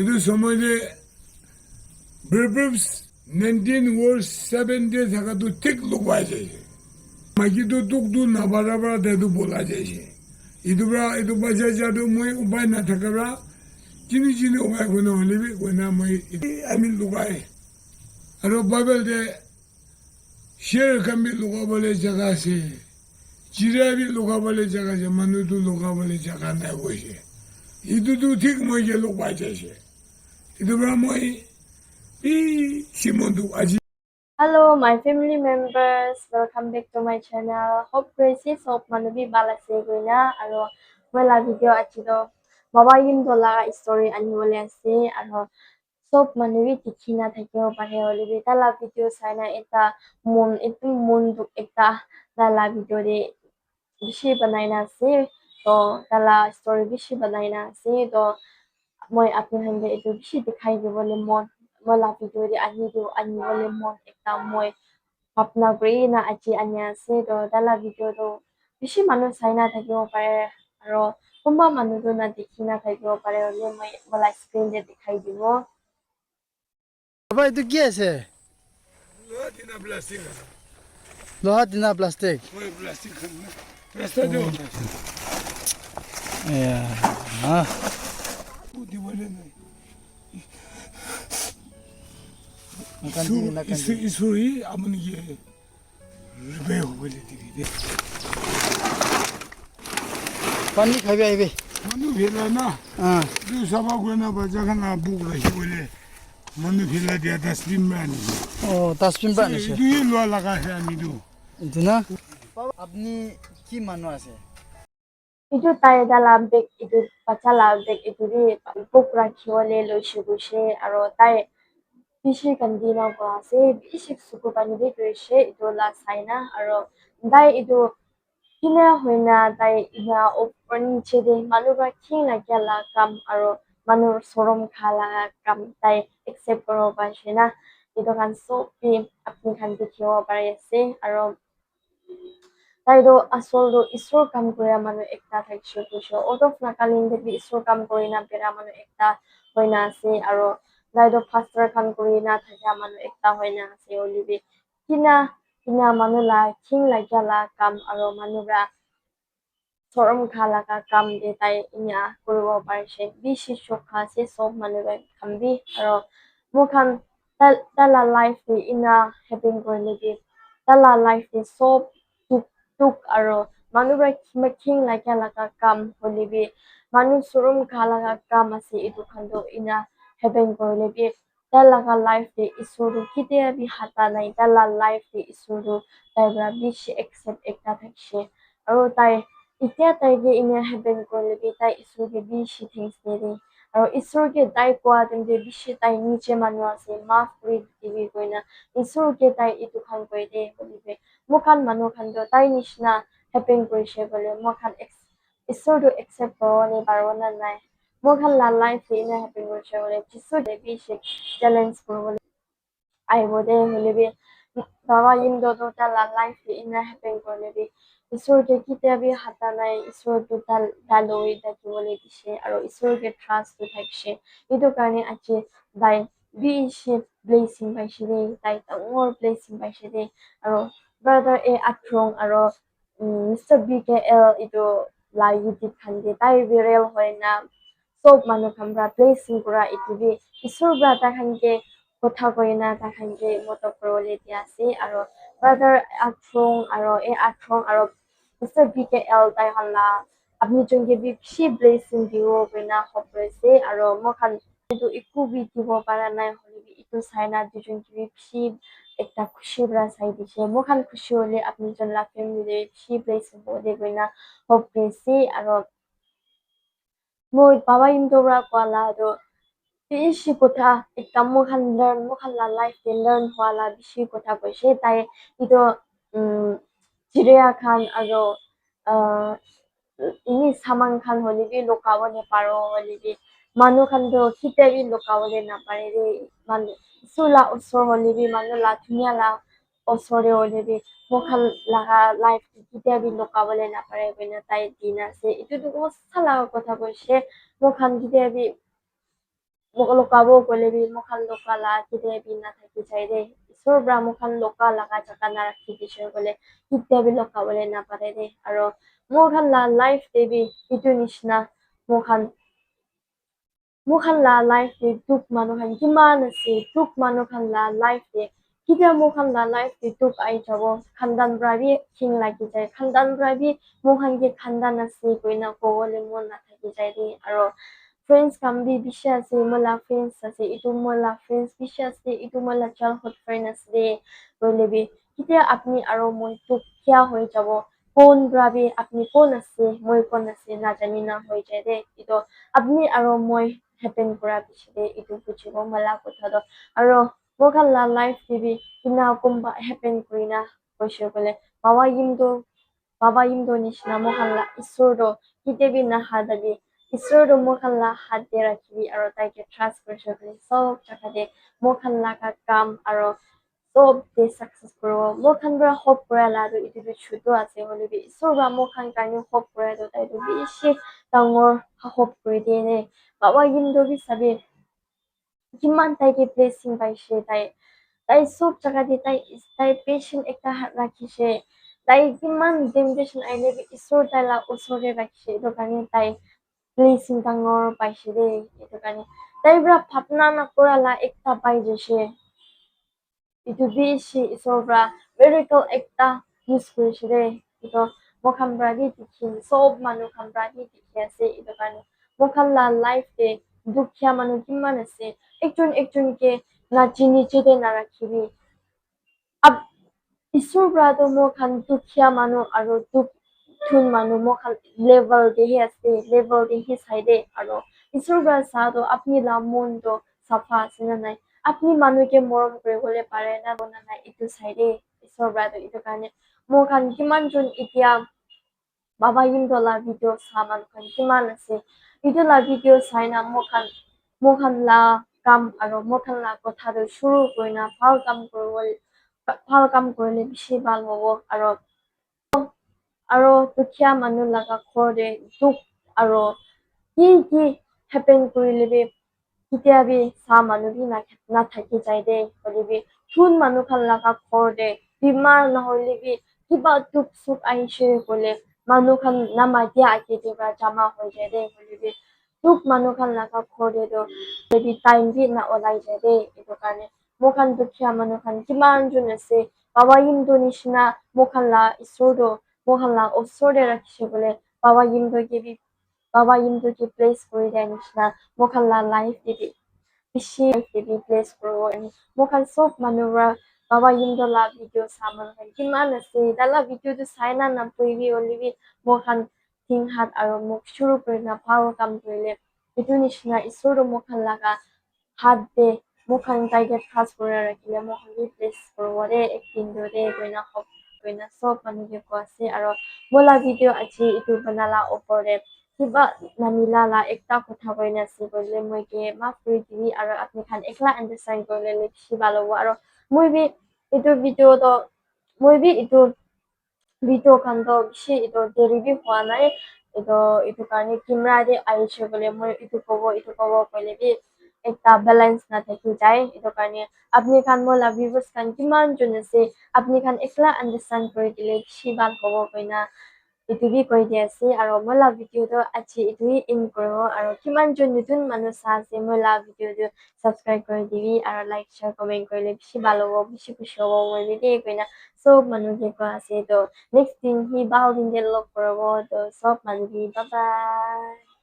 itu সমাজে British 19 wars 7 days থাকা তো ঠিক লুকাই যায় মাকি তো তুক তো না বাড়াবা দেদু বলা যায় itu baca jadu moi ubai na thakara chini ubai kono holibi koina moi amin lugai aro babel de sher kambi luga bole jaga se jira bi luga bole jaga se manu tu luga bole jaga na goje itu tu thik moi je lugai jese itu bra moi pi simondu aji. Hello, my family members. Welcome back to my channel. Hope graces of manubi balase goina aro wala video achido. Baba yun dola story ani wale ase aro sob manubi tikhina thakyo pare olibi tala video saina eta mon duk ekta tala video de bishi banaina ase to tala story bishi banaina ase to moi apni hande etu bishi dikhai dibole wala video de ani wale mon ekta moi Hapna gray na aji anya ase to dala video to bishi manu saina thakibo pare aro kumba manu to na dekhina thakibo pare ole moi wala screen de dikhai dibo Baba itu কি আছে Loha tina plastic লোহা Tina plastic moi plastic khanna rasta de এয়া হা budi bole nai নাকান্দি isuri amani ye rube bole diri পানী খাবি আহিবি manu phela na du saba gona baja khana buk rahi bole manu phela dia dustbin man ও dustbin পৰা আনিছে du ye lo laga hai ami du এইটো না আপুনি কি মানুহ আছে itu tai dala bag itu pachala bag itu ri book rakhiwole loise guse aro tai bishi kandi na ko ase bishi suku pani de grise itu la saina aro dai itu kina hoina dai ina opor niche de manu ba kina gyala kam aro manu sorom khala kam dai accept koro ba shena itu kan so pi apni kan dikhiwo pare ase aro dai do asol do isor kam kora manu ekta thaksho kusho odof na kalin de bi isor kam korina pera manu ekta hoina ase aro dai do pastor kan korina thakya manu ekta hoina ase olibi kina manu la king la gyala kam aro manu ra sorom khala ka kam de tai inya koribo parise bishi shokha se sob manu ra kambi aro mukhan tala life de ina happen korle de tala life de sob tuk aro manu ra king la gyala ka kam holibi manu sorom khala ka kam ase itu khando ina happen korle bi tala ka life de isuru kite bi hata nai tala life de isuru tai bra bishi accept ekta thakse aro tai এতিয়া তাইকে ইনে heaven করলে তাই ঈশ্বরকে বেশি thanks দেবে আর ঈশ্বরকে তাই কোয়া তেমনি বেশি তাই নিচে মানুষ আছে মাফ করে দিবি কই না ঈশ্বরকে তাই ইটু খান করে দে বলিবে মুখান মানুষ খান তো তাই নিচিনা হেভেন কৰিছে বলে মুখান ঈশ্বৰটো একসেপ্ট কৰলে পাৰবো না নাই মুখান লাইফ ইনে হেভেন কৰিছে বলে যিশু বেশি চ্যালেঞ্জ করবলে আহিব দে হলিবি বাবা ইন্দো তো তালা লাইফ ইনে হেভেন করলে ঈশ্বরকে কিতাবি হাতা নাই ঈশ্বরটো দালৈ থাকিবলৈ দিছে আৰু ঈশ্বৰকে ট্ৰাষ্ট থাকিছে এইটো কাৰণে আজি তাই বেছি ব্লেছিং পাইছে দেই তাই ডাঙৰ ব্লেছিং পাইছে দেই আৰু ব্ৰাদাৰ এ আথ্ৰং আৰু মিষ্টাৰ বি কে এল এইটো লাইভ খান্দি তাই ভিৰেল হয় না চব মানুহ খানবা ব্লেছিং কৰা এইটো বি ঈশ্বৰ ব্ৰাদাৰ খানকে কথা কৈ না তাখানকে মতো কৰিবলৈ দিয়া আছে আৰু ব্ৰাদাৰ আথ্ৰং আৰু এ আথ্ৰং আৰু Mr. BKL তাই হাল্লা আপনি জনকে বেশি ব্লেসিং দিব কইনা হপরেছে আর মখান কিন্তু একু বি দিব পারা নাই হলে একটু সাইনা দুজনকে বেশি একটা খুশি বরা চাই দিছে মখান খুশি হলে আপনি জন লা ফ্যামিলি বেশি ব্লেসিং বলে কইনা হপরেছে আর মই বাবা ইন্দোরা কোয়ালা তো বেশি কথা একটা মখান লা লাইফ লার্ন হওয়ালা বেশি কথা কইছে তাই ইতো চিড়িয়াখান আর ini saman khan holibi lokawale paro holibi manu khan do kitebi lokawale na pare re manu sula osor holibi manu la thunia la osore holibi mokhan laga life kitebi lokawale na pare koina tai dina se itu to sala kotha koise mokhan kitebi lokabo kolebi mokhan lokala kite bi na thaki chaide isor bra mokhan lokala ka jaka na rakhi dishe kole kite bi lokabole na pare de aro mokhan la life de bi itu nishna mokhan la life de duk manu khan kiman ase duk manu khan la life de kite mokhan la life de duk ai jabo khandan bra bi king lagi jai khandan bra bi mokhan ke khandan ase koina kowole mon na thaki chaide aro friends can be vicious mola friends ase itu mola friends vicious itu mola childhood friend ase bolebi kitia apni aro moi to kya hoi jabo kon brabi apni kon ase moi kon ase na jani na hoi jai de ito apni aro moi happen kora bichide itu buchibo mala kotha do aro mokhan la life tv kina kumba happen kurina hoishe kole baba yimdo nishina mokhan la isor do kitebi na hadabi isor do mokhan la hat de rakhibi aro taike trust korishe kole sob jaka de mokhan la ka kam aro sob de success kuro mokhan bra hope kora la do itu bi chudo ase holebi isor bra mokhan kane hope kora do tai do bishi dangor hope kuri de ne baba yimdo bi sabi kiman taike blessing paishe তাই চব জাগাতে তাই patient একটা রাখিছে তাই কিমান temptation আহিলে ঈশ্বৰ তাইলা ওচৰতে ৰাখিছে এইটো কাৰণে তাই ব্লেছিং ডাঙৰ পাইছে দেই এইটো কাৰণে তাই পৰা ভাৱনা নকৰালা একটা পাই গৈছে itu bishi isobra miracle ekta use কৰিছে দেই itu মখান ব্ৰাদি দেখি সব মানুহ খান ব্ৰাদি দেখি আছে itu কাৰণে মখান লা লাইফ দে দুখীয়া মানুহ কিমান আছে একজনকে নাচি নিচে নাৰাখিবি আব ঈশ্বৰ ব্ৰাদো মখান দুখীয়া মানুহ আৰু ধুন মানুহ মখান লেভেল দেহি আছে লেভেল দেহি চাইদে আৰু ঈশ্বৰ ব্ৰা চাটো আপনি লা মনটো চাফা আছে না নাই আপনি মানুহকে মৰম কৰিবলৈ পাৰে না নাই এইটো চাইদে ঈশ্বৰ ব্ৰাদো এইটো কাৰণে মখান কিমান জন এতিয়া বাবা ইন্দলা ভিডিঅ' চা মানুহখান কিমান আছে এইটো লা ভিডিঅ' চাই না মখান লা কাম আৰু মখান লা কথাটো শুৰু কৰি না ভাল কাম কৰিলে বেছি ভাল হ'ব আৰু দুখীয়া মানুহ লগা ঘৰতে দুখ আৰু কি হেপেন কৰিলে কেতিয়াবি চাহ মানুহ বি নাথাকি যায় দে হ'লেবি ধুন মানুহ খান লগা ঘৰতে বেমাৰ নহ'লে বি কিবা দুখ চুখ আহিছে ক'লে মানুহ খান নামাতি আগে দিবা জমা হৈ যায় দে হ'লেবি দুখ মানুহ খান লগা ঘৰতেতো টাইম বি না ওলাই যায় দে এইটো কাৰণে মখান দুখীয়া মানুহ খান কিমান জন আছে বাবা ইমটো নিচিনা মখান লা ঈশ্বৰটো মখান লা ওচৰতে ৰাখিছে বোলে বাবা ইমটোকে প্লেচ কৰি দিয়া নিচিনা মখান লা লাইফ দিবি বেছি দিবি প্লেচ কৰিব মখান চব মানুহৰ বাবা ইমটো লা ভিডিঅ' চা মানুহ কিমান আছে তালা ভিডিঅ'টো চাই না নাপৰিবি হ'লেবি মখান তিন হাত আৰু মোক শুৰু কৰি না ভাল কাম কৰিলে এইটো নিচিনা ঈশ্বৰটো মখান লগা হাত দে mukhan taike trust kura rakhile mukhan bi place koribo de acting do de koina hop koina sob manu ke ko ase aro mola video achi itu banala opor de kiba namila la ekta kotha koina ase koile moi ke maaf kori dibi aro apni khan ekla understand korile beshi bhalo hobo aro moi bi itu video khan to beshi itu deri bi howa nai itu karone camera de aishe bole moi itu kobo koile bi একটা balance na thaki jai etu karone apni khan mola viewers khan kiman jon ase apni khan ekla understand kori dile beshi bhal hobo koina etu bi koi di ase aro mola video to achi etu hi end koribo aro kiman jon notun manu sa ase mola video to subscribe kori dibi aro like share comment korile beshi bhal hobo beshi khushi hobo moi bi de koina sob manu ke ko ase to next din hi bhal din de log koribo to sob manu bi bye bye